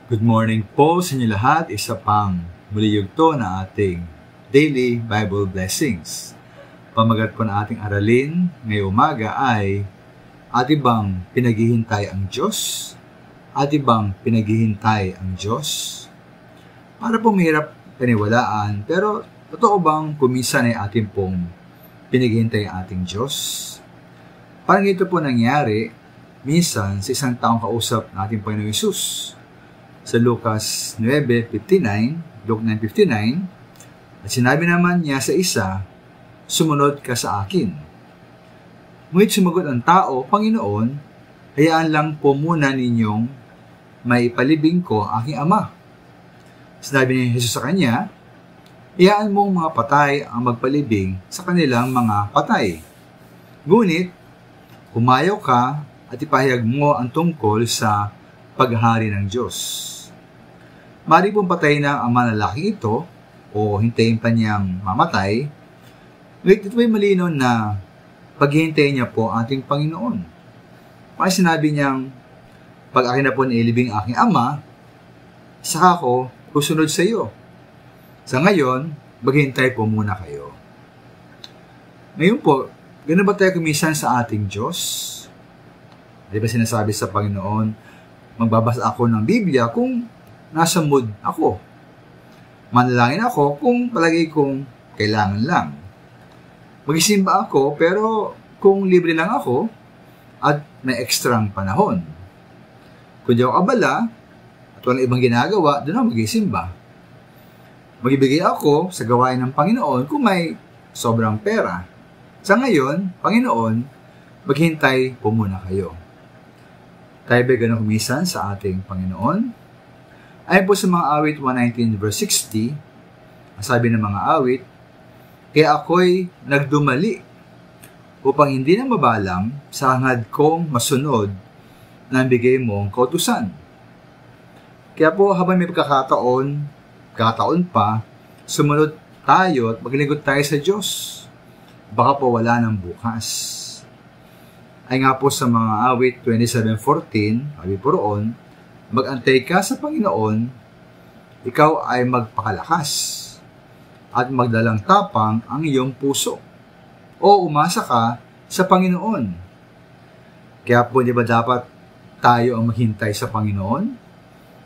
Good morning po sa inyo lahat. Isa pang muli yugto na ating Daily Bible Blessings. Pamagat po na ating aralin ngayong umaga ay ating bang pinaghihintay ang Diyos? Ating bang pinaghihintay ang Diyos? Para po mahirap paniwalaan, pero totoo bang kuminsan ay ating pong pinaghihintay ang ating Diyos? Parang ito po nangyari minsan sa isang taong kausap ng ating Panginoong Hesus. Sa Lucas 9:59, Luke 9:59, at sinabi naman niya sa isa, "Sumunod ka sa akin." Ngunit sumagot ang tao, "Panginoon, hayaan lang po muna ninyong maipalibing ko ang aking ama." Sinabi ni Jesus sa kanya, "Hayaan mong mga patay ang magpalibing sa kanilang mga patay. Ngunit, humayaw ka at ipahayag mo ang tungkol sa paghahari ng Diyos." Mari pong patay na ang ama na lalaki ito o hintayin pa niyang mamatay. Ngunit ito ay malinaw na paghihintayin niya po ating Panginoon. Kaya sinabi niyang, "Pag akin na po nailibing aking ama, saka ako susunod sa iyo. Sa ngayon, maghintay po muna kayo." Ngayon po, gano'n ba tayo kumisan sa ating Diyos? Di ba sinasabi sa Panginoon, magbabasa ako ng Biblia kung nasa mood ako. Manalangin ako kung palagi kong kailangan lang. Magisimba ako pero kung libre lang ako at may ekstrang panahon. Kung di ako abala at walang ibang ginagawa, doon ako magisimba. Magbibigay ako sa gawain ng Panginoon kung may sobrang pera. Sa ngayon, Panginoon, maghintay po muna kayo. Tayo ba ganun kumisan sa ating Panginoon? Ayon po sa mga awit 119 verse 60, sabi ng mga awit, "Kaya ako'y nagdumali upang hindi na mabalang sa hangad kong masunod na bigay mong kautusan." Kaya po habang may pagkakataon pa, sumunod tayo at maglingkod tayo sa Diyos. Baka po wala ng bukas. Ay nga po sa mga awit 27:14, sabi po roon, "Mag-antay ka sa Panginoon, ikaw ay magpakalakas, at magdalang tapang ang iyong puso." O umasa ka sa Panginoon. Kaya po di ba dapat tayo ang maghintay sa Panginoon?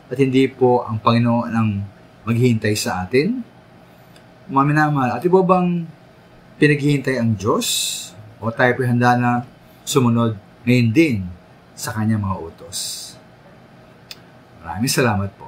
At hindi po ang Panginoon ang maghihintay sa atin? Mga minamahal, at iba bang pinaghihintay ang Diyos? O tayo po handa na sumunod ngayon din sa kanyang mga utos? Maraming salamat po.